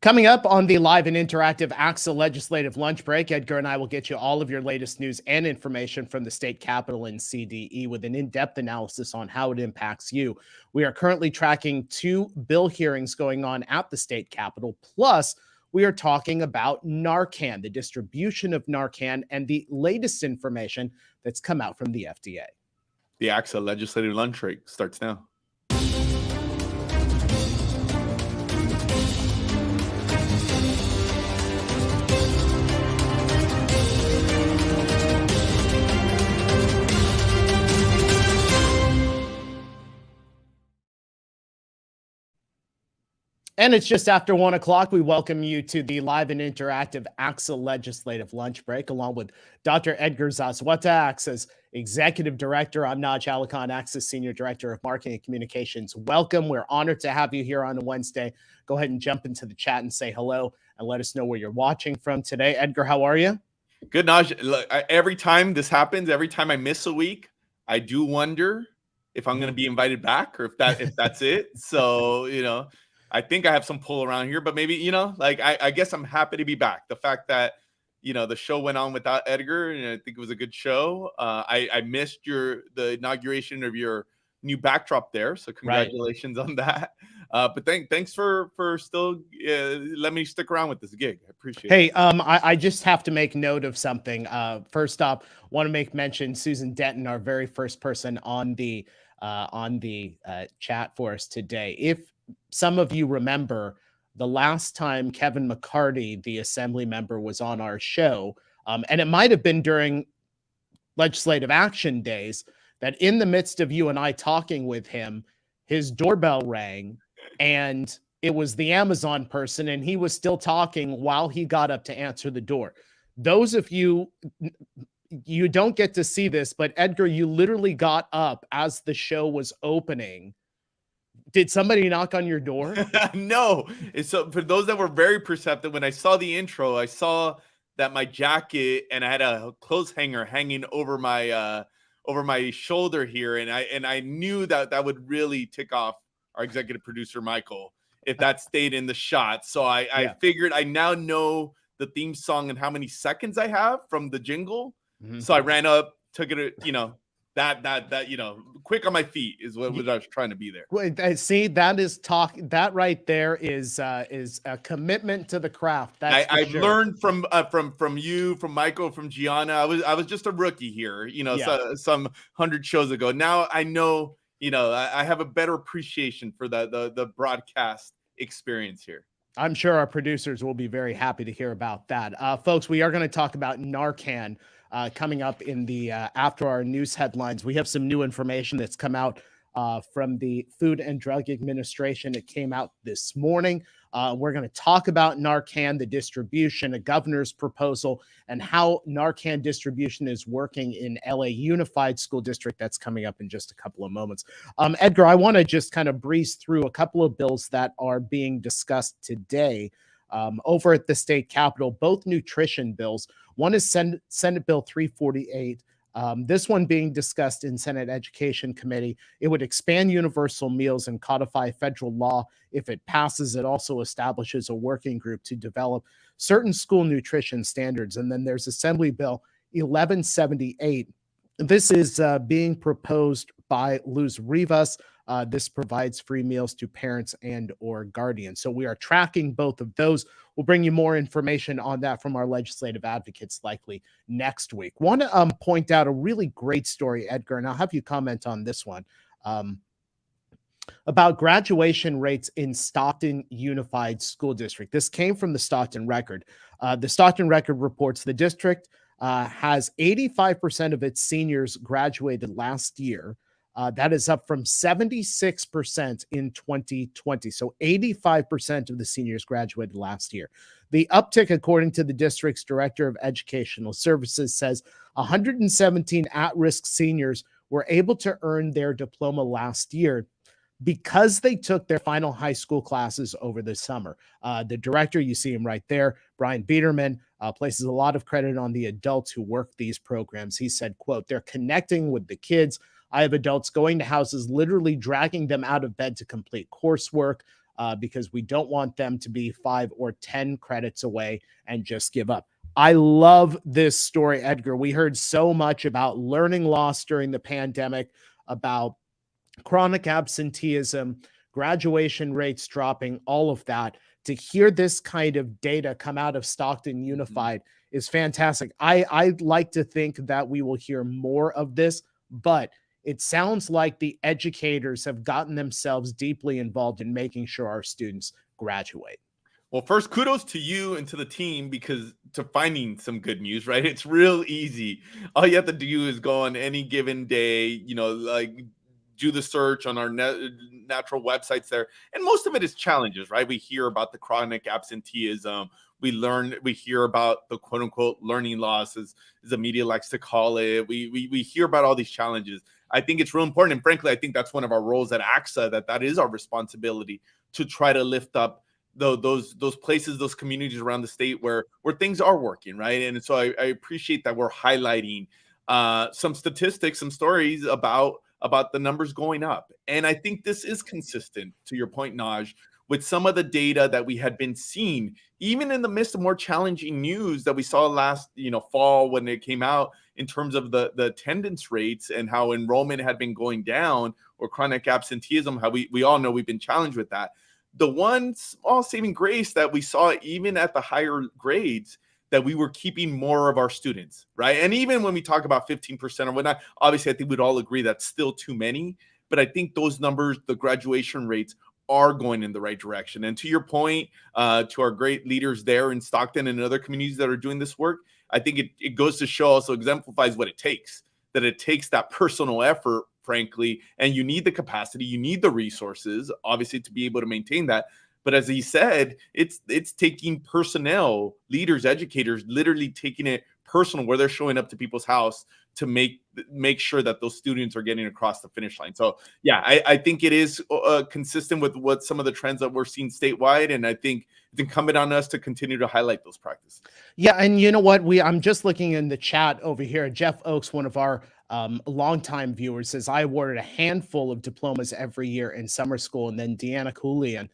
Coming up on the live and interactive ACSA legislative lunch break, Edgar and I will get you all of your latest news and information from the state capitol and CDE with an in-depth analysis on how it impacts you. We are currently tracking 2 bill hearings going on at the state capitol. Plus, we are talking about Narcan, the distribution of Narcan, and the latest information that's come out from the FDA. The ACSA legislative lunch break starts now. And it's just after 1 o'clock. We welcome you to the live and interactive ACSA legislative lunch break, along with Dr. Edgar Zazwata, ACSA's Executive Director. I'm Naj Alikhan, ACSA's Senior Director of Marketing and Communications. Welcome. We're honored to have you here on a Wednesday. Go ahead and jump into the chat and say hello and let us know where you're watching from today. Edgar, how are you? Good, Naj. Look, every time this happens, every time I miss a week, I do wonder if I'm going to be invited back or if that's it. So, I think I have some pull around here, but maybe, I guess I'm happy to be back. The fact that, the show went on without Edgar, and I think it was a good show. I missed the inauguration of your new backdrop there. So congratulations on that. But thanks for still let me stick around with this gig. I appreciate it. Hey, I just have to make note of something. First off, want to make mention Susan Denton, our very first person on the chat for us today. If some of you remember the last time Kevin McCarty, the assembly member, was on our show, and it might have been during legislative action days, that in the midst of you and I talking with him, his doorbell rang and it was the Amazon person, and he was still talking while he got up to answer the door. Those of you don't get to see this, but Edgar, you literally got up as the show was opening. Did somebody knock on your door? No. So for those that were very perceptive, when I saw the intro, I saw that my jacket and I had a clothes hanger hanging over my shoulder here, and I knew that would really tick off our executive producer Michael if that stayed in the shot. So I figured I now know the theme song and how many seconds I have from the jingle. Mm-hmm. So I ran up, took it, that quick on my feet is what I was trying to be there. Wait, see, that is talk. That right there is a commitment to the craft. I've learned from you, from Michael, from Gianna. I was just a rookie here, some 100 shows ago. Now I know, I have a better appreciation for the broadcast experience here. I'm sure our producers will be very happy to hear about that. Folks, we are going to talk about Narcan coming up in the after our news headlines. We have some new information that's come out from the Food and Drug Administration. It came out this morning. We're going to talk about Narcan, the distribution, a governor's proposal, and how Narcan distribution is working in LA Unified School District. That's coming up in just a couple of moments. Edgar, I want to just kind of breeze through a couple of bills that are being discussed today over at the state capitol, both nutrition bills. One is Senate Bill 348. This one being discussed in Senate Education Committee. It would expand universal meals and codify federal law. If it passes, it also establishes a working group to develop certain school nutrition standards. And then there's Assembly Bill 1178. This is being proposed by Luz Rivas. This provides free meals to parents and or guardians. So we are tracking both of those. We'll bring you more information on that from our legislative advocates likely next week. Want to point out a really great story, Edgar, and I'll have you comment on this one, about graduation rates in Stockton Unified School District. This came from the Stockton Record. The Stockton Record reports the district has 85% of its seniors graduated last year. That is up from 76% in 2020. So 85% of the seniors graduated last year. The uptick, according to the district's director of educational services, says 117 at-risk seniors were able to earn their diploma last year because they took their final high school classes over the summer. The director, you see him right there, Brian Biederman, places a lot of credit on the adults who work these programs. He said, quote, "They're connecting with the kids. I have adults going to houses, literally dragging them out of bed to complete coursework. because we don't want them to be 5 or 10 credits away and just give up. I love this story, Edgar. We heard so much about learning loss during the pandemic, about chronic absenteeism, graduation rates dropping, all of that. To hear this kind of data come out of Stockton Unified is fantastic. I'd like to think that we will hear more of this, but it sounds like the educators have gotten themselves deeply involved in making sure our students graduate. Well, first, kudos to you and to the team because to finding some good news, right? It's real easy. All you have to do is go on any given day, like do the search on our natural websites there. And most of it is challenges, right? We hear about the chronic absenteeism. We hear about the quote unquote learning loss, as the media likes to call it. We hear about all these challenges. I think it's real important. And frankly, I think that's one of our roles at ACSA, that is our responsibility to try to lift up those places, those communities around the state where things are working, right? And so I appreciate that we're highlighting some statistics, some stories about the numbers going up. And I think this is consistent, to your point, Naj, with some of the data that we had been seeing, even in the midst of more challenging news that we saw last fall when it came out in terms of the attendance rates and how enrollment had been going down, or chronic absenteeism, how we all know we've been challenged with that. The one small saving grace that we saw even at the higher grades, that we were keeping more of our students, right? And even when we talk about 15% or whatnot, obviously I think we'd all agree that's still too many, but I think those numbers, the graduation rates, are going in the right direction. And to your point, to our great leaders there in Stockton and other communities that are doing this work, I think it goes to show, also exemplifies what it takes, that it takes that personal effort, frankly, and you need the capacity, you need the resources, obviously, to be able to maintain that. But as he said, it's taking personnel, leaders, educators, literally taking it personal, where they're showing up to people's house to make sure that those students are getting across the finish line. So yeah, I think it is consistent with what some of the trends that we're seeing statewide, and I think it's incumbent on us to continue to highlight those practices. Yeah, and you know what? I'm just looking in the chat over here. Jeff Oakes, one of our longtime viewers, says, I awarded a handful of diplomas every year in summer school. And then Deanna Coolian,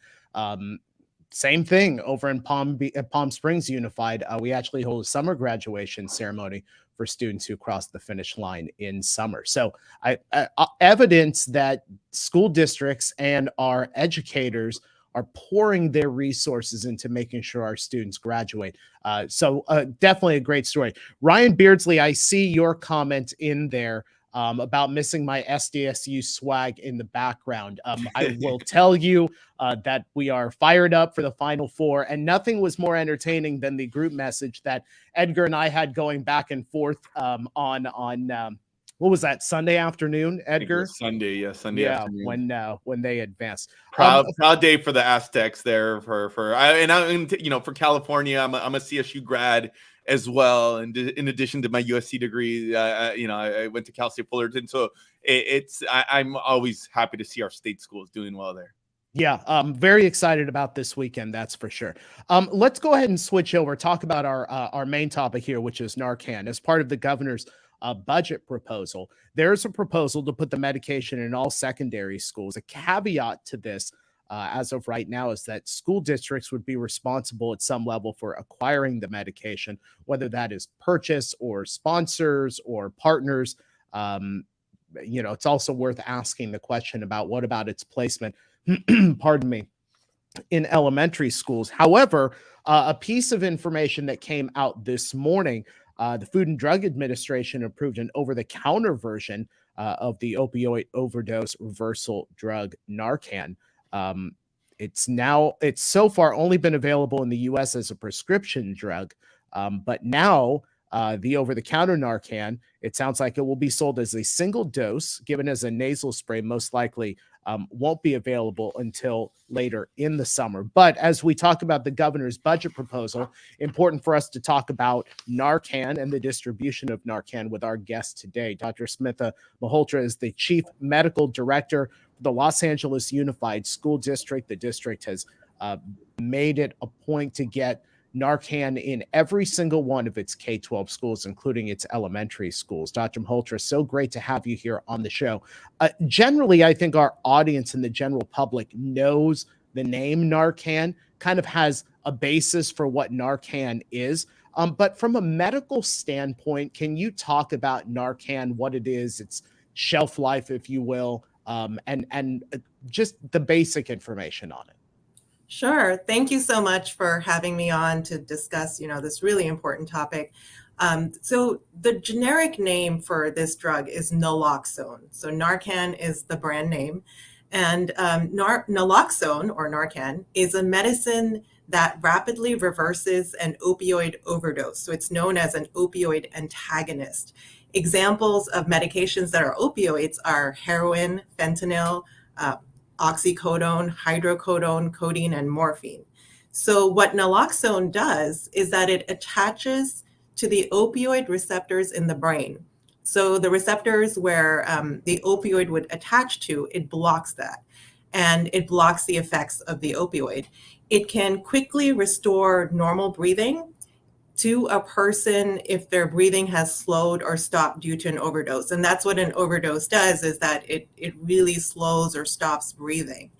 same thing over in Palm Springs Unified. We actually hold a summer graduation ceremony for students who cross the finish line in summer. So evidence that school districts and our educators are pouring their resources into making sure our students graduate. So definitely a great story. Ryan Beardsley, I see your comment in there about missing my SDSU swag in the background. I will tell you that we are fired up for the Final Four, and nothing was more entertaining than the group message that Edgar and I had going back and forth on what was that, Sunday afternoon, Edgar? Sunday afternoon. When they advanced. Proud day for the Aztecs there for California. I'm a CSU grad as well, and in addition to my USC degree, I went to Cal State Fullerton. So I'm always happy to see our state schools doing well there. Yeah, I'm very excited about this weekend, that's for sure. Let's go ahead and switch over, talk about our main topic here, which is Narcan. As part of the governor's budget proposal, there's a proposal to put the medication in all secondary schools. A caveat to this, as of right now, is that school districts would be responsible at some level for acquiring the medication, whether that is purchase or sponsors or partners. It's also worth asking the question about what about its placement, pardon me, in elementary schools. However, a piece of information that came out this morning, the Food and Drug Administration approved an over-the-counter version of the opioid overdose reversal drug Narcan. It's so far only been available in the U.S. as a prescription drug, but now the over-the-counter Narcan, it sounds like it will be sold as a single dose, given as a nasal spray, most likely won't be available until later in the summer. But as we talk about the governor's budget proposal, important for us to talk about Narcan and the distribution of Narcan with our guest today. Dr. Smitha Malhotra is the Chief Medical Director for the Los Angeles Unified School District. The district has made it a point to get Narcan in every single one of its K-12 schools, including its elementary schools. Dr. Malhotra, so great to have you here on the show. Generally, I think our audience and the general public knows the name Narcan kind of has a basis for what Narcan is. But from a medical standpoint, can you talk about Narcan, what it is, its shelf life, if you will, and just the basic information on it? Sure. Thank you so much for having me on to discuss, this really important topic. So the generic name for this drug is naloxone. So Narcan is the brand name. And naloxone, or Narcan, is a medicine that rapidly reverses an opioid overdose. So it's known as an opioid antagonist. Examples of medications that are opioids are heroin, fentanyl, oxycodone, hydrocodone, codeine, and morphine. So what naloxone does is that it attaches to the opioid receptors in the brain. So the receptors where the opioid would attach to, it blocks that, and it blocks the effects of the opioid. It can quickly restore normal breathing to a person if their breathing has slowed or stopped due to an overdose. And that's what an overdose does, is that it really slows or stops breathing.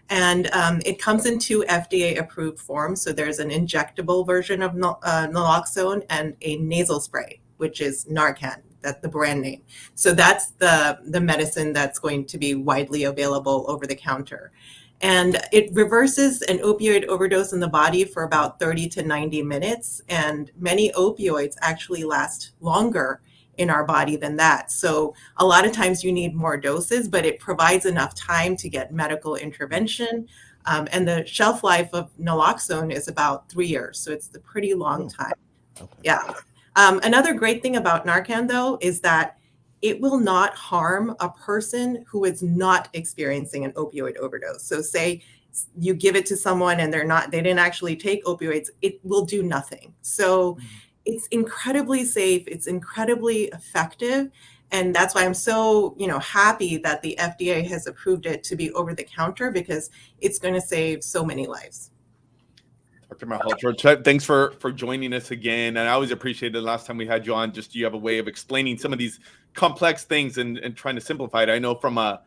And it comes in 2 FDA-approved forms. So there's an injectable version of naloxone and a nasal spray, which is Narcan, that's the brand name. So that's the medicine that's going to be widely available over the counter. And it reverses an opioid overdose in the body for about 30 to 90 minutes. And many opioids actually last longer in our body than that. So a lot of times you need more doses, but it provides enough time to get medical intervention. And the shelf life of naloxone is about 3 years. So it's a pretty long time. Okay. Yeah. Another great thing about Narcan, though, is that it will not harm a person who is not experiencing an opioid overdose. So say you give it to someone and they didn't actually take opioids, it will do nothing. So it's incredibly safe, it's incredibly effective. And that's why I'm so, happy that the FDA has approved it to be over the counter, because it's going to save so many lives. Dr. Malhotra, thanks for joining us again. And I always appreciated the last time we had you on, just you have a way of explaining some of these complex things and trying to simplify it. I know from a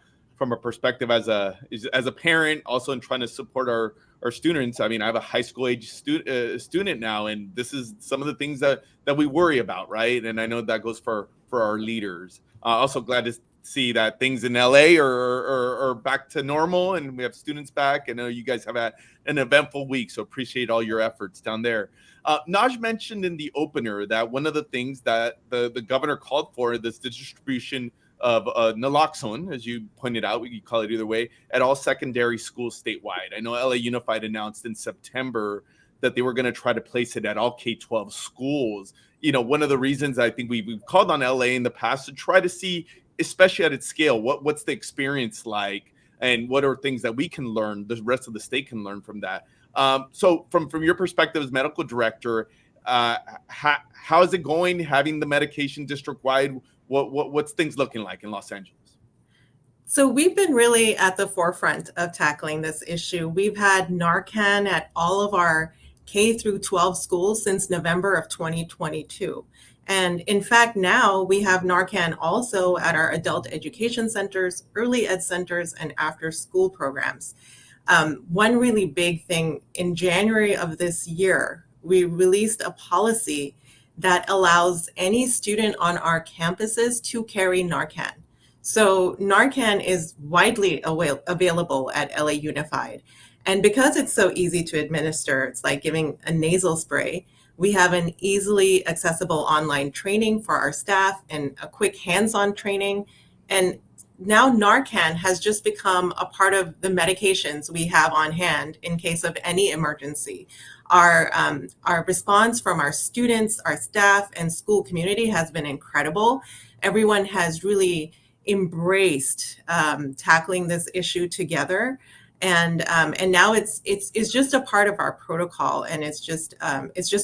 perspective as a parent, also in trying to support our students. I mean, I have a high school age student now, and this is some of the things that we worry about, right? And I know that goes for our leaders. Also glad to see that things in LA are back to normal, and we have students back. I know you guys have had an eventful week, so appreciate all your efforts down there. Naj mentioned in the opener that one of the things that the governor called for, this distribution of naloxone, as you pointed out, we call it either way, at all secondary schools statewide. I know LA Unified announced in September that they were going to try to place it at all K-12 schools. One of the reasons I think we've called on LA in the past to try to see, especially at its scale, what's the experience like, and what are things that we can learn, the rest of the state can learn from that. So from your perspective as medical director, how is it going, having the medication district-wide? What's things looking like in Los Angeles? So we've been really at the forefront of tackling this issue. We've had Narcan at all of our K through 12 schools since November of 2022. And in fact, now we have Narcan also at our adult education centers, early ed centers, and after school programs. One really big thing, in January of this year, we released a policy that allows any student on our campuses to carry Narcan. So Narcan is widely available at LA Unified. And because it's so easy to administer, it's like giving a nasal spray, we have an easily accessible online training for our staff and a quick hands-on training. And now Narcan has just become a part of the medications we have on hand in case of any emergency. Our response from our students, our staff, and school community has been incredible. Everyone has really embraced tackling this issue together. And now it's just a part of our protocol, and it's just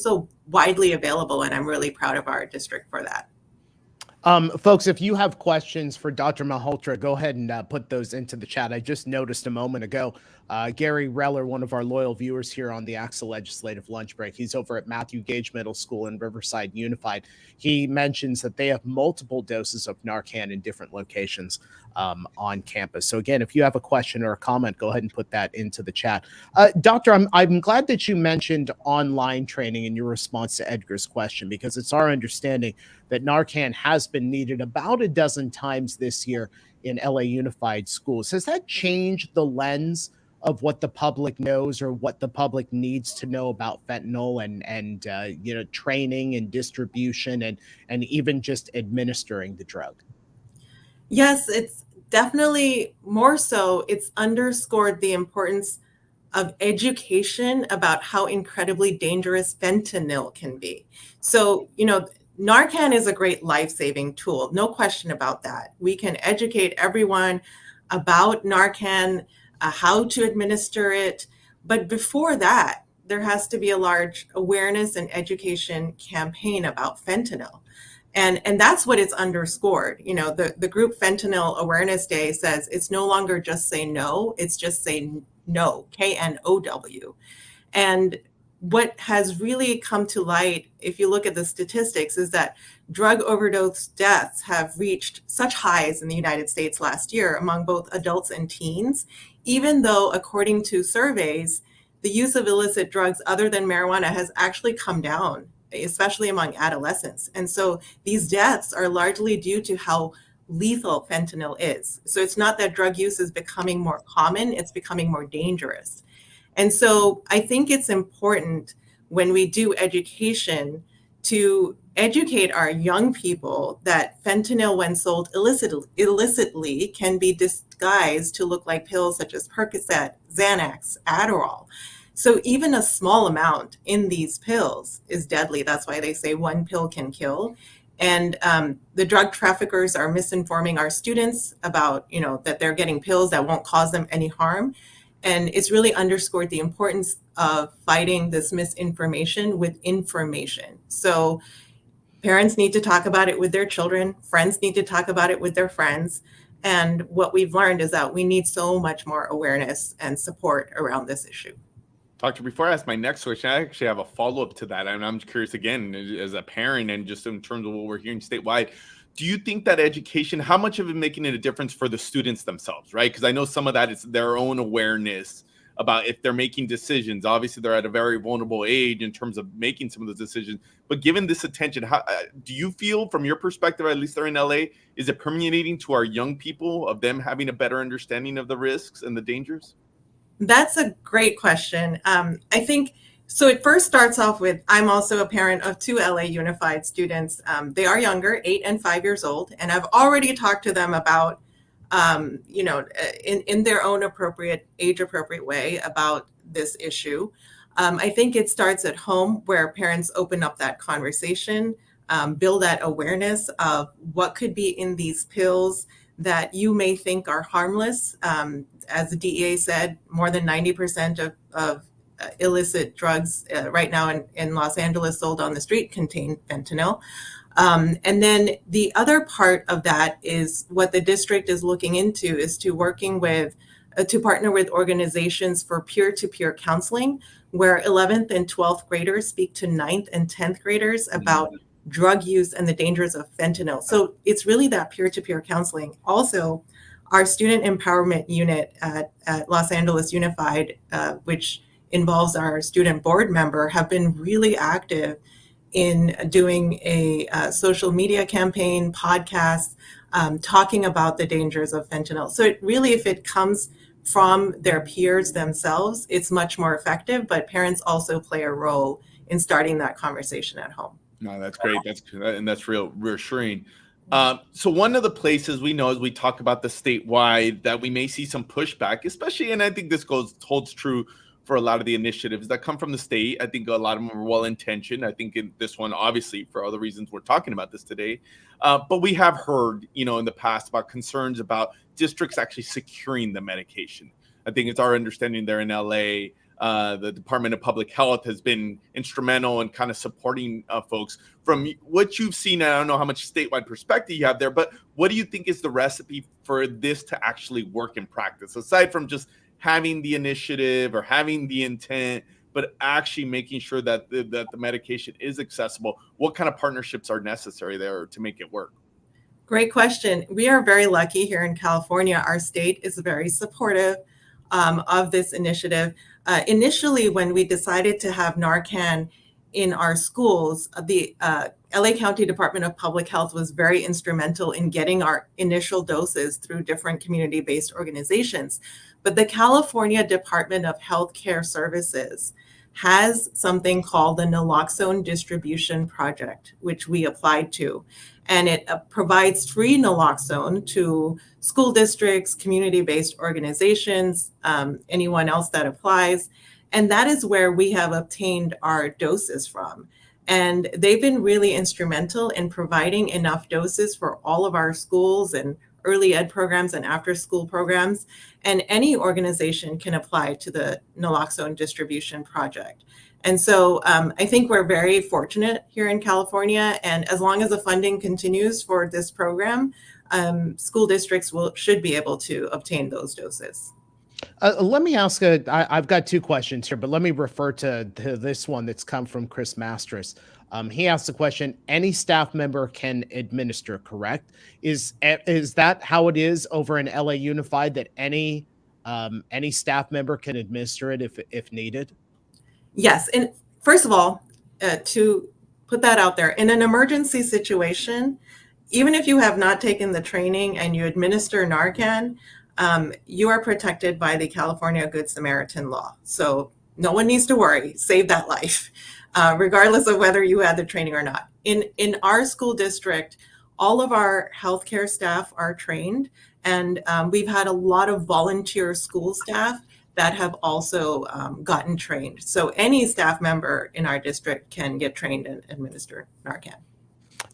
so widely available, and I'm really proud of our district for that. Folks, if you have questions for Dr. Malhotra, go ahead and put those into the chat. I just noticed a moment ago Gary Reller, one of our loyal viewers here on the ACSA Legislative Lunch Break, he's over at Matthew Gage Middle School in Riverside Unified. He mentions that they have multiple doses of Narcan in different locations on campus. So again, if you have a question or a comment, go ahead and put that into the chat. Doctor, I'm glad that you mentioned online training in your response to Edgar's question, because it's our understanding that Narcan has been needed about a dozen times this year in LA Unified schools. Has that changed the lens of what the public knows or what the public needs to know about fentanyl and training and distribution and even just administering the drug? Yes, it's definitely more so. It's underscored the importance of education about how incredibly dangerous fentanyl can be. So, Narcan is a great life-saving tool, no question about that. We can educate everyone about Narcan, how to administer it. But before that, there has to be a large awareness and education campaign about fentanyl. And that's what it's underscored. The group Fentanyl Awareness Day says it's no longer just say no, it's just say no, KNOW. And what has really come to light, if you look at the statistics, is that drug overdose deaths have reached such highs in the United States last year among both adults and teens, even though, according to surveys, the use of illicit drugs other than marijuana has actually come down, especially among adolescents. And so these deaths are largely due to how lethal fentanyl is. So it's not that drug use is becoming more common, it's becoming more dangerous. And so I think it's important when we do education to educate our young people that fentanyl, when sold illicitly, can be disguised to look like pills such as Percocet, Xanax, Adderall. So even a small amount in these pills is deadly. That's why they say one pill can kill. And the drug traffickers are misinforming our students about, that they're getting pills that won't cause them any harm. And it's really underscored the importance of fighting this misinformation with information. So parents need to talk about it with their children. Friends need to talk about it with their friends. And what we've learned is that we need so much more awareness and support around this issue. Doctor, before I ask my next question, I actually have a follow-up to that. And I'm curious, again, as a parent and just in terms of what we're hearing statewide, do you think that education, how much of it making it a difference for the students themselves, right? Because I know some of that is their own awareness about if they're making decisions. Obviously, they're at a very vulnerable age in terms of making some of those decisions. But given this attention, how do you feel from your perspective, at least they're in LA, is it permeating to our young people of them having a better understanding of the risks and the dangers? That's a great question. I think, so it first starts off with, I'm also a parent of two LA Unified students. They are younger, 8 and 5 years old. And I've already talked to them about, in their own age appropriate way about this issue. I think it starts at home, where parents open up that conversation, build that awareness of what could be in these pills that you may think are harmless. As the DEA said, more than 90% of illicit drugs right now in Los Angeles sold on the street contain fentanyl. And then the other part of that is what the district is looking into is to partner with organizations for peer-to-peer counseling, where 11th and 12th graders speak to 9th and 10th graders about drug use and the dangers of fentanyl. So it's really that peer-to-peer counseling. Also, our student empowerment unit at Los Angeles Unified, which involves our student board member, have been really active in doing a social media campaign, podcast, talking about the dangers of fentanyl. So it really, if it comes from their peers themselves, it's much more effective, but parents also play a role in starting that conversation at home. No, that's great. That's real reassuring. So one of the places we know as we talk about the statewide that we may see some pushback, especially, and I think this holds true for a lot of the initiatives that come from the state. I think a lot of them are well-intentioned. I think in this one, obviously, for all the reasons we're talking about this today. But we have heard, in the past about concerns about districts actually securing the medication. I think it's our understanding there in LA, the Department of Public Health has been instrumental in kind of supporting folks. From what you've seen, I don't know how much statewide perspective you have there, but what do you think is the recipe for this to actually work in practice? Aside from just having the initiative or having the intent, but actually making sure that the medication is accessible? What kind of partnerships are necessary there to make it work? Great question. We are very lucky here in California. Our state is very supportive of this initiative. Initially, when we decided to have Narcan in our schools, the LA County Department of Public Health was very instrumental in getting our initial doses through different community-based organizations. But the California Department of Healthcare Services has something called the Naloxone Distribution Project, which we applied to. And it provides free naloxone to school districts, community-based organizations, anyone else that applies. And that is where we have obtained our doses from. And they've been really instrumental in providing enough doses for all of our schools and early ed programs and after school programs. And any organization can apply to the Naloxone Distribution Project. And so I think we're very fortunate here in California. And as long as the funding continues for this program, school districts should be able to obtain those doses. Let me ask I've got two questions here, but let me refer to this one that's come from Chris Mastris. He asked the question, any staff member can administer, correct? Is that how it is over in LA Unified, that any staff member can administer it if needed? Yes. And first of all, to put that out there, in an emergency situation, even if you have not taken the training and you administer Narcan, you are protected by the California Good Samaritan law. So no one needs to worry, save that life, regardless of whether you had the training or not. In our school district, all of our healthcare staff are trained, and we've had a lot of volunteer school staff that have also gotten trained. So any staff member in our district can get trained and administer Narcan.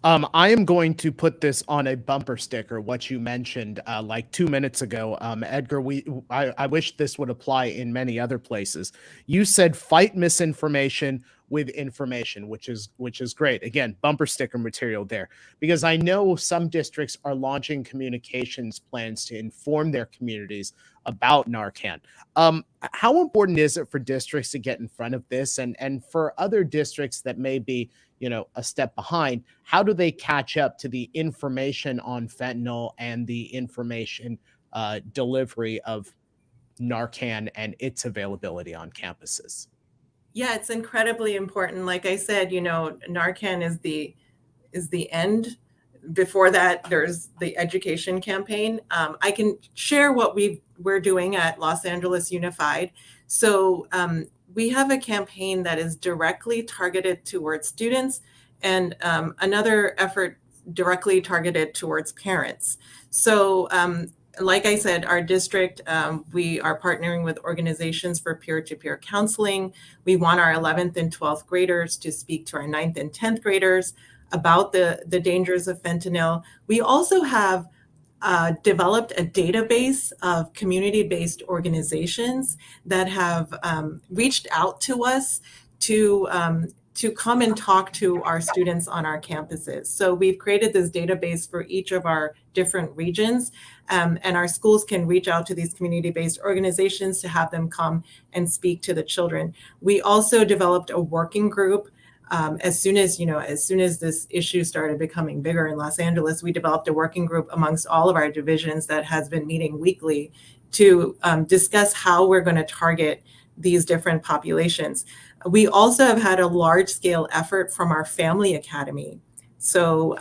I am going to put this on a bumper sticker, what you mentioned like 2 minutes ago. Edgar, I wish this would apply in many other places. You said fight misinformation with information, which is great. Again, bumper sticker material there, because I know some districts are launching communications plans to inform their communities about Narcan. How important is it for districts to get in front of this, and for other districts that may be, a step behind, how do they catch up to the information on fentanyl and the information delivery of Narcan and its availability on campuses? Yeah, it's incredibly important. Like I said, Narcan is the end. Before that, there's the education campaign. I can share what we're doing at Los Angeles Unified. So we have a campaign that is directly targeted towards students, and another effort directly targeted towards parents. So like I said, our district, we are partnering with organizations for peer-to-peer counseling. We want our 11th and 12th graders to speak to our 9th and 10th graders about the dangers of fentanyl. We also have developed a database of community-based organizations that have reached out to us to come and talk to our students on our campuses. So we've created this database for each of our different regions, and our schools can reach out to these community-based organizations to have them come and speak to the children. We also developed a working group. As soon as this issue started becoming bigger in Los Angeles, we developed a working group amongst all of our divisions that has been meeting weekly to discuss how we're going to target these different populations. We also have had a large-scale effort from our Family Academy. So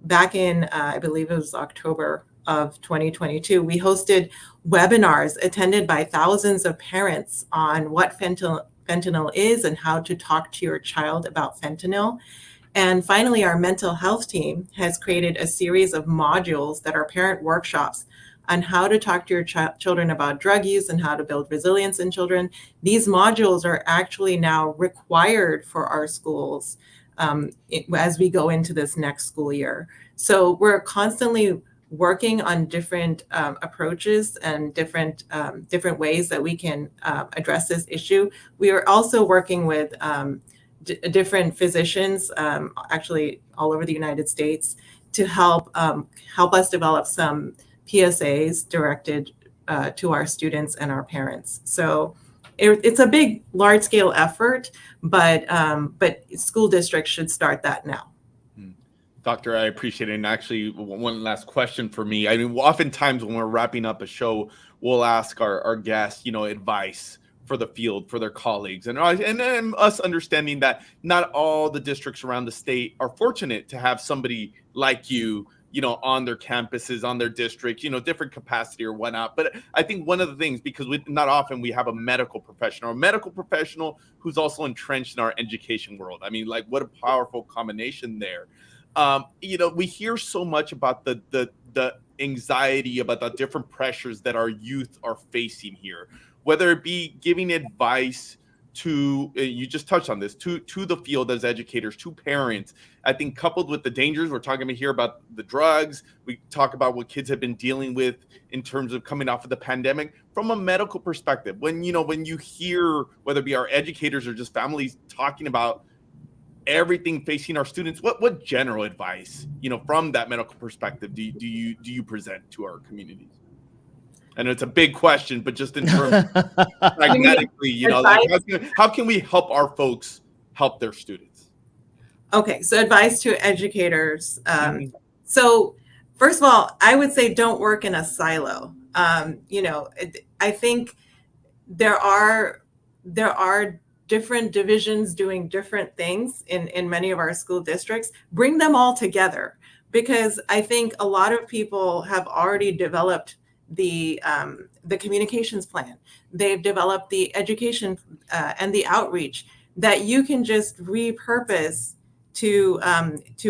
back in, I believe it was October of 2022, we hosted webinars attended by thousands of parents on what fentanyl is and how to talk to your child about fentanyl. And finally, our mental health team has created a series of modules that are parent workshops on how to talk to your children about drug use and how to build resilience in children. These modules are actually now required for our schools as we go into this next school year. So we're constantly working on different approaches and different ways that we can address this issue. We are also working with different physicians, actually all over the United States, to help us develop some PSAs directed to our students and our parents. So it's a big, large-scale effort, but school districts should start that now. Doctor, I appreciate it. And actually, one last question for me. I mean, oftentimes when we're wrapping up a show, we'll ask our guests, advice for the field, for their colleagues, and us understanding that not all the districts around the state are fortunate to have somebody like you, on their campuses, on their district, different capacity or whatnot. But I think one of the things, because not often we have a medical professional who's also entrenched in our education world. I mean, like, what a powerful combination there. We hear so much about the anxiety, about the different pressures that our youth are facing here, whether it be giving advice to, you just touched on this, to the field as educators, to parents. I think coupled with the dangers, we're talking here about the drugs, we talk about what kids have been dealing with in terms of coming off of the pandemic from a medical perspective. When you hear, whether it be our educators or just families talking about everything facing our students, what general advice, from that medical perspective do you present to our communities? I know it's a big question, but just in terms pragmatically, how can we help our folks help their students? Okay, so advice to educators. So first of all, I would say don't work in a silo. I think there are different divisions doing different things in many of our school districts. Bring them all together, because I think a lot of people have already developed the communications plan. They've developed the education and the outreach that you can just repurpose to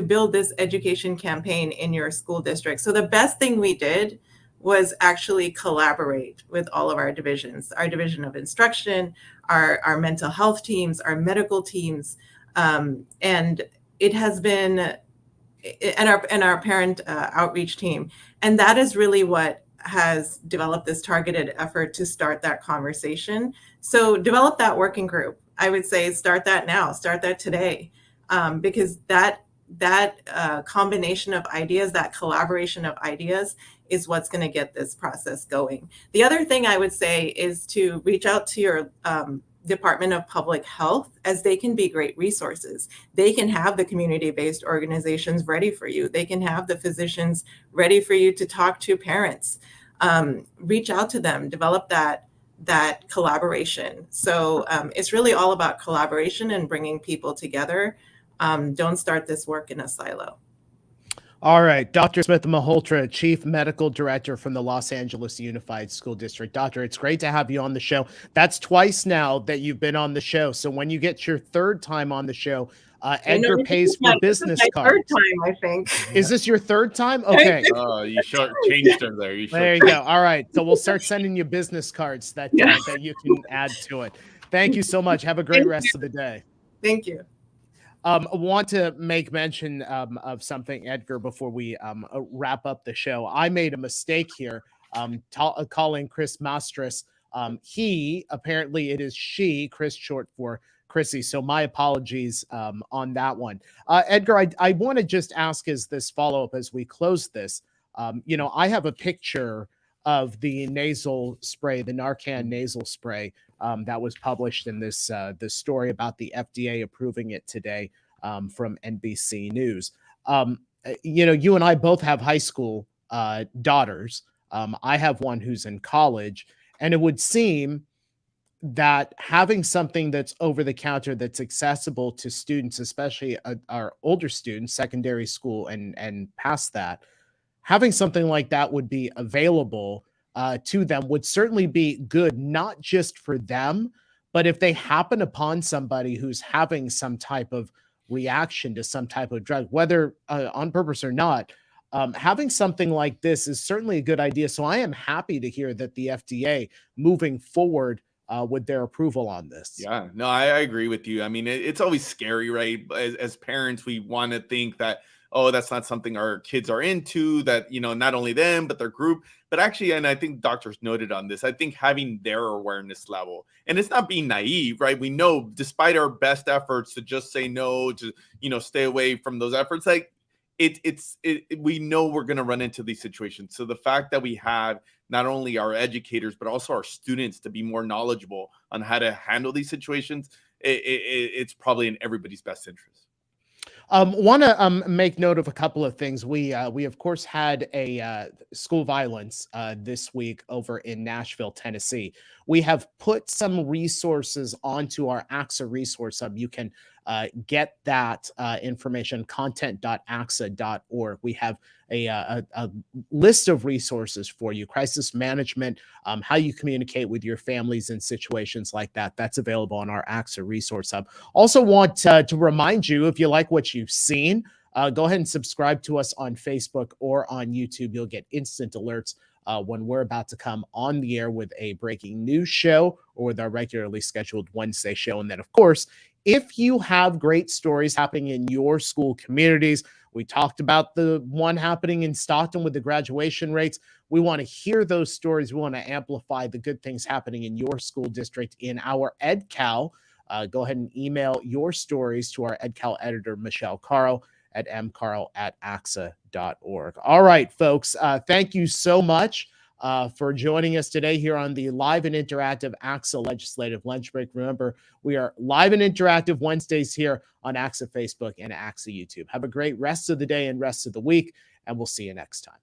build this education campaign in your school district. So the best thing we did was actually collaborate with all of our divisions, our division of instruction, our mental health teams, our medical teams, and it has been, and our parent outreach team. And that is really what has developed this targeted effort to start that conversation. So develop that working group. I would say start that now, start that today, because that combination of ideas, that collaboration of ideas is what's going to get this process going. The other thing I would say is to reach out to your Department of Public Health, as they can be great resources. They can have the community-based organizations ready for you. They can have the physicians ready for you to talk to parents. Reach out to them, develop that collaboration. So it's really all about collaboration and bringing people together. Don't start this work in a silo. All right, Dr. Smith-Malhotra, Chief Medical Director from the Los Angeles Unified School District. Doctor, it's great to have you on the show. That's twice now that you've been on the show. So when you get your third time on the show, Edgar pays for business cards. Third time, I think. Is this your third time? Okay. Oh, you changed her there. There you go. All right. So we'll start sending you business cards that you can add to it. Thank you so much. Have a great rest of the day. Thank you. I want to make mention of something, Edgar, before we wrap up the show. I made a mistake here calling Chris Mastras. He, apparently it is she, Chris short for Chrissy. So my apologies on that one. Edgar, I want to just ask as this follow-up as we close this. I have a picture of the nasal spray, the Narcan nasal spray that was published in this story about the FDA approving it today from NBC News. You and I both have high school daughters. I have one who's in college, and it would seem that having something that's over the counter that's accessible to students, especially our older students, secondary school and past that, having something like that would be available to them would certainly be good, not just for them, but if they happen upon somebody who's having some type of reaction to some type of drug, whether on purpose or not, having something like this is certainly a good idea. So I am happy to hear that the FDA moving forward with their approval on this. Yeah, no, I agree with you. I mean, it's always scary, right? As parents, we want to think that, oh, that's not something our kids are into, that, not only them, but their group. But actually, and I think doctors noted on this, I think having their awareness level, and it's not being naive, right? We know despite our best efforts to just say no, to, stay away from those efforts, like we know we're going to run into these situations. So the fact that we have not only our educators, but also our students to be more knowledgeable on how to handle these situations, it's probably in everybody's best interest. Want to make note of a couple of things. We of course had a school violence this week over in Nashville, Tennessee. We have put some resources onto our ACSA resource hub. You can get that information, content.acsa.org. We have a list of resources for you, crisis management, how you communicate with your families in situations like that. That's available on our ACSA resource hub. Also want to remind you, if you like what you've seen, go ahead and subscribe to us on Facebook or on YouTube. You'll get instant alerts when we're about to come on the air with a breaking news show or with our regularly scheduled Wednesday show. And then, of course, if you have great stories happening in your school communities, we talked about the one happening in Stockton with the graduation rates. We want to hear those stories. We want to amplify the good things happening in your school district in our EdCal. Go ahead and email your stories to our EdCal editor, Michelle Carl, at mcarl@acsa.org. All right, folks, thank you so much for joining us today here on the live and interactive ACSA Legislative Lunch Break. Remember, we are live and interactive Wednesdays here on ACSA Facebook and ACSA YouTube. Have a great rest of the day and rest of the week, and we'll see you next time.